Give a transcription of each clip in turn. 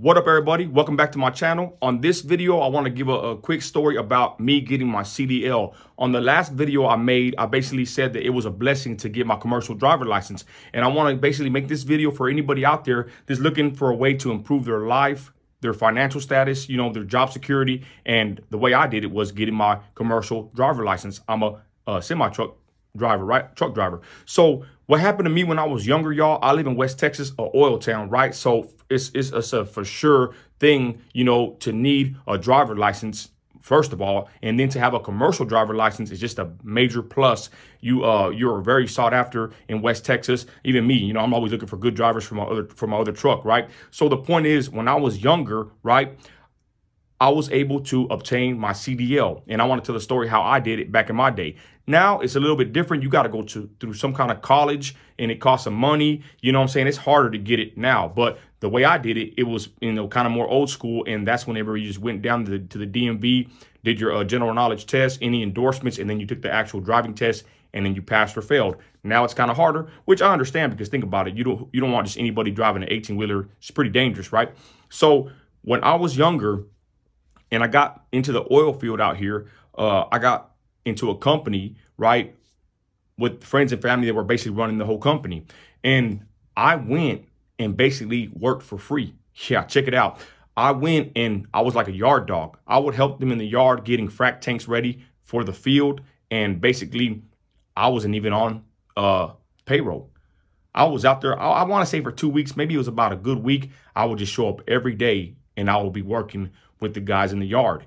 What up, everybody? Welcome back to my channel. On this video, I want to give a quick story about me getting my CDL. On the last video I made, I basically said that it was a blessing to get my commercial driver license. And I want to basically make this video for anybody out there that's looking for a way to improve their life, their financial status, their job security. And the way I did it was getting my commercial driver license. I'm a semi-truck driver, right? Truck driver. So what happened to me when I was younger, y'all, I live in West Texas, a oil town, right? So it's a for sure thing, to need a driver license, first of all, and then to have a commercial driver license is just a major plus. You're very sought after in West Texas. Even me, I'm always looking for good drivers for my other truck, right? So the point is, when I was younger, right, I was able to obtain my CDL, and I want to tell the story how I did it back in my day. Now it's a little bit different. You got to go through some kind of college, and it costs some money. You know what I'm saying? It's harder to get it now, but the way I did it, it was kind of more old school, and that's whenever you just went down to the DMV, did your general knowledge test, any endorsements, and then you took the actual driving test, and then you passed or failed. Now it's kind of harder, which I understand, because think about it, you don't want just anybody driving an 18-wheeler. It's pretty dangerous, right? So when I was younger, and I got into the oil field out here, I got into a company, right, with friends and family that were basically running the whole company. And I went and basically worked for free. Yeah, check it out. I went and I was like a yard dog. I would help them in the yard getting frac tanks ready for the field. And basically, I wasn't even on payroll. I was out there, I want to say for 2 weeks, maybe it was about a good week. I would just show up every day and I would be working with the guys in the yard.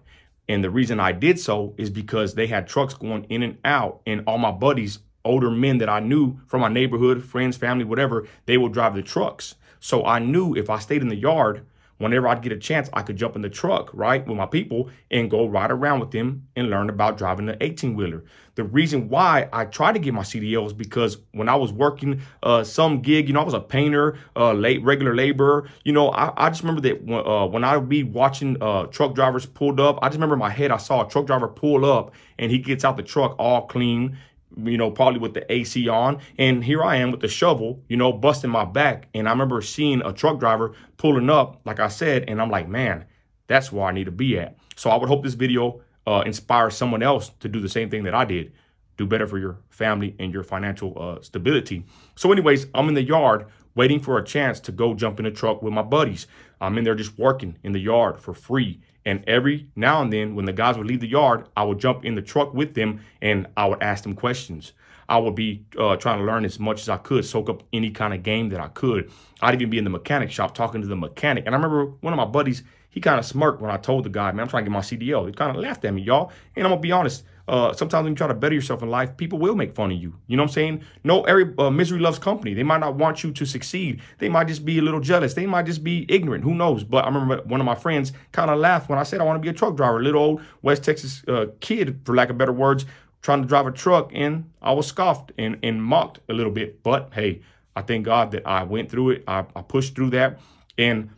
And the reason I did so is because they had trucks going in and out, and all my buddies, older men that I knew from my neighborhood, friends, family, whatever, they would drive the trucks. So I knew if I stayed in the yard, whenever I'd get a chance, I could jump in the truck, right, with my people and go ride around with them and learn about driving the 18-wheeler. The reason why I tried to get my CDL is because when I was working some gig, I was a painter, regular laborer. I just remember that when I would be watching truck drivers pulled up, I just remember in my head, I saw a truck driver pull up and he gets out the truck all clean, probably with the AC on. And here I am with the shovel, busting my back. And I remember seeing a truck driver pulling up, like I said, and I'm like, man, that's where I need to be at. So I would hope this video inspires someone else to do the same thing that I did. Do better for your family and your financial stability. So anyways, I'm in the yard waiting for a chance to go jump in a truck with my buddies. I'm in there just working in the yard for free. And every now and then when the guys would leave the yard, I would jump in the truck with them and I would ask them questions. I would be trying to learn as much as I could, soak up any kind of game that I could. I'd even be in the mechanic shop talking to the mechanic. And I remember one of my buddies, he kind of smirked when I told the guy, man, I'm trying to get my CDL. He kind of laughed at me, y'all. And I'm going to be honest. Sometimes when you try to better yourself in life, people will make fun of you. You know what I'm saying? No, every misery loves company. They might not want you to succeed. They might just be a little jealous. They might just be ignorant. Who knows? But I remember one of my friends kind of laughed when I said I want to be a truck driver, a little old West Texas kid, for lack of better words, trying to drive a truck. And I was scoffed and mocked a little bit. But hey, I thank God that I went through it. I pushed through that. And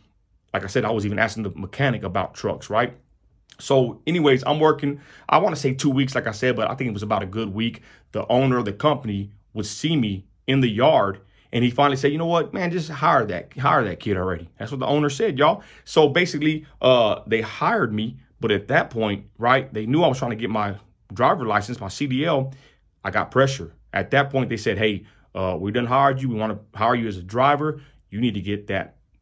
like I said, I was even asking the mechanic about trucks, right? So anyways, I'm working, I want to say 2 weeks, like I said, but I think it was about a good week. The owner of the company would see me in the yard and he finally said, you know what, man, just hire that kid already. That's what the owner said, y'all. So basically, they hired me. But at that point, right, they knew I was trying to get my driver license, my CDL. I got pressure. At that point, they said, hey, we done hired you. We want to hire you as a driver. You need to get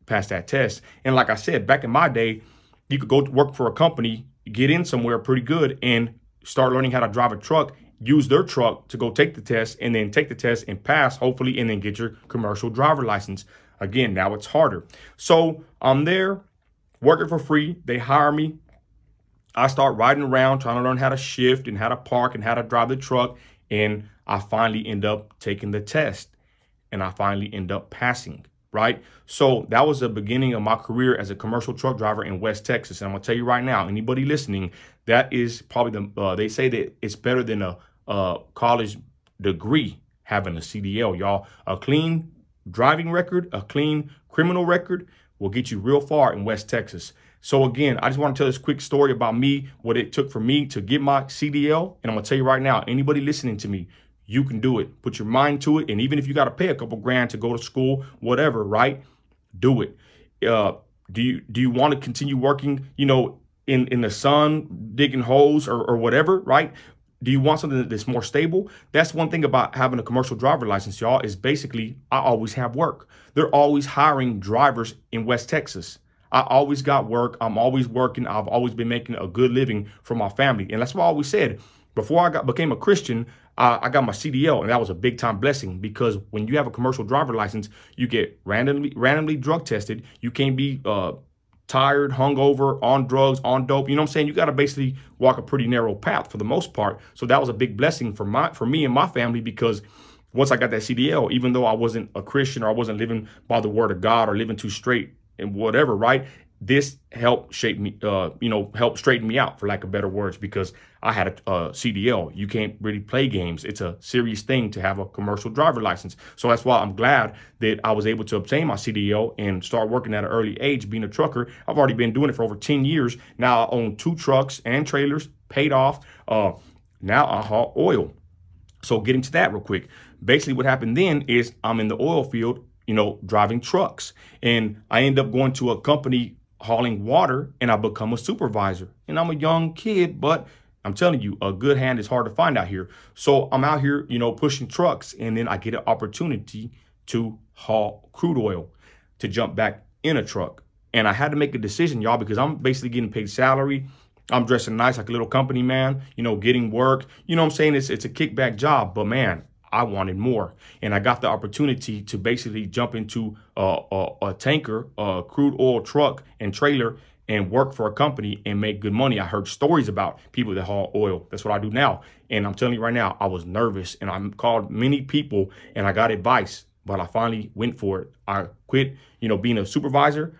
past that test. And like I said, back in my day, you could go to work for a company, get in somewhere pretty good and start learning how to drive a truck, use their truck to go take the test, and then take the test and pass, hopefully, and then get your commercial driver license. Again, now it's harder. So I'm there working for free. They hire me. I start riding around trying to learn how to shift and how to park and how to drive the truck. And I finally end up taking the test and I finally end up passing. Right. So that was the beginning of my career as a commercial truck driver in West Texas. And I'm going to tell you right now, anybody listening, that is probably they say that it's better than a college degree having a CDL, y'all. A clean driving record, a clean criminal record will get you real far in West Texas. So again, I just want to tell this quick story about me, what it took for me to get my CDL. And I'm going to tell you right now, anybody listening to me, you can do it. Put your mind to it. And even if you got to pay a couple grand to go to school, whatever, right? Do it. Do you want to continue working, in the sun, digging holes or whatever, right? Do you want something that's more stable? That's one thing about having a commercial driver license, y'all, is basically I always have work. They're always hiring drivers in West Texas. I always got work. I'm always working. I've always been making a good living for my family. And that's why I always said, before I became a Christian, I got my CDL, and that was a big time blessing, because when you have a commercial driver license, you get randomly drug tested. You can't be tired, hungover, on drugs, on dope. You know what I'm saying? You got to basically walk a pretty narrow path for the most part. So that was a big blessing for me and my family, because once I got that CDL, even though I wasn't a Christian or I wasn't living by the word of God or living too straight and whatever, right? This helped shape me, help straighten me out, for lack of better words, because I had a CDL. You can't really play games. It's a serious thing to have a commercial driver license. So that's why I'm glad that I was able to obtain my CDL and start working at an early age, being a trucker. I've already been doing it for over 10 years. Now I own 2 trucks and trailers, paid off. Now I haul oil. So getting to that real quick, basically what happened then is I'm in the oil field, driving trucks, and I end up going to a company hauling water, and I become a supervisor. And I'm a young kid, but I'm telling you, a good hand is hard to find out here. So I'm out here, pushing trucks, and then I get an opportunity to haul crude oil, to jump back in a truck. And I had to make a decision, y'all, because I'm basically getting paid salary. I'm dressing nice like a little company man, getting work. You know what I'm saying? It's a kickback job, but man, I wanted more. And I got the opportunity to basically jump into a tanker, a crude oil truck and trailer, and work for a company and make good money. I heard stories about people that haul oil. That's what I do now. And I'm telling you right now, I was nervous, and I called many people and I got advice, but I finally went for it. I quit, being a supervisor.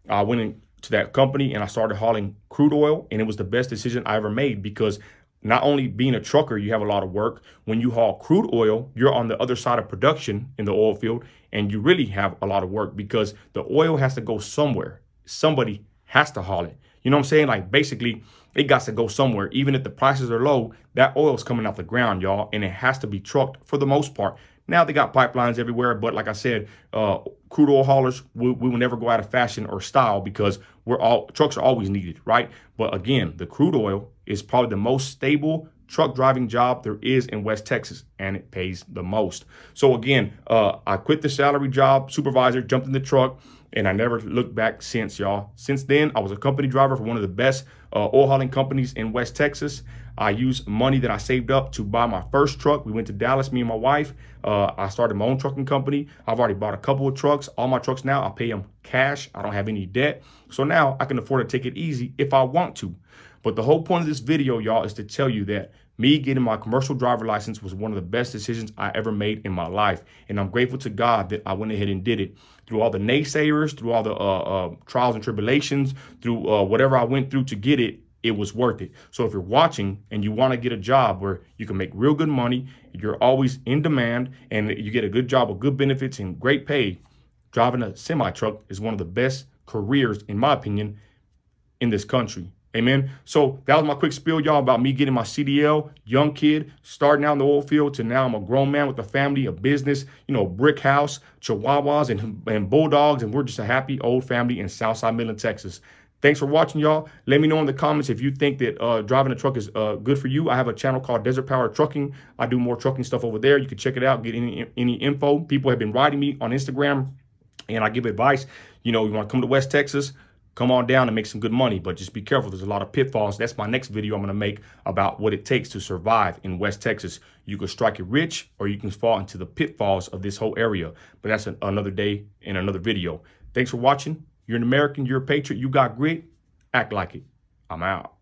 I went into that company and I started hauling crude oil, and it was the best decision I ever made, because not only being a trucker, you have a lot of work. When you haul crude oil, you're on the other side of production in the oil field, and you really have a lot of work, because the oil has to go somewhere. Somebody has to haul it. You know what I'm saying? Like, basically, it got to go somewhere. Even if the prices are low, that oil is coming out the ground, y'all, and it has to be trucked for the most part. Now they got pipelines everywhere, but like I said, crude oil haulers, we will never go out of fashion or style, because trucks are always needed, right? But again, the crude oil is probably the most stable truck driving job there is in West Texas, and it pays the most. So again, I quit the salary job, supervisor, jumped in the truck, and I never looked back since, y'all. Since then, I was a company driver for one of the best oil hauling companies in West Texas. I used money that I saved up to buy my first truck. We went to Dallas, me and my wife. I started my own trucking company. I've already bought a couple of trucks. All my trucks now, I pay them cash. I don't have any debt. So now I can afford to take it easy if I want to. But the whole point of this video, y'all, is to tell you that me getting my commercial driver license was one of the best decisions I ever made in my life. And I'm grateful to God that I went ahead and did it. Through all the naysayers, through all the trials and tribulations, through whatever I went through to get it, it was worth it. So if you're watching and you want to get a job where you can make real good money, you're always in demand, and you get a good job with good benefits and great pay, driving a semi truck is one of the best careers, in my opinion, in this country. Amen. So that was my quick spiel, y'all, about me getting my CDL, young kid, starting out in the oil field, to now I'm a grown man with a family, a business, brick house, chihuahuas and bulldogs, and we're just a happy old family in Southside Midland, Texas. Thanks for watching, y'all. Let me know in the comments if you think that driving a truck is good for you. I have a channel called Desert Power Trucking. I do more trucking stuff over there. You can check it out, get any info. People have been writing me on Instagram, and I give advice. You want to come to West Texas, come on down and make some good money, but just be careful. There's a lot of pitfalls. That's my next video I'm going to make about what it takes to survive in West Texas. You can strike it rich, or you can fall into the pitfalls of this whole area. But that's another day in another video. Thanks for watching. You're an American. You're a patriot. You got grit. Act like it. I'm out.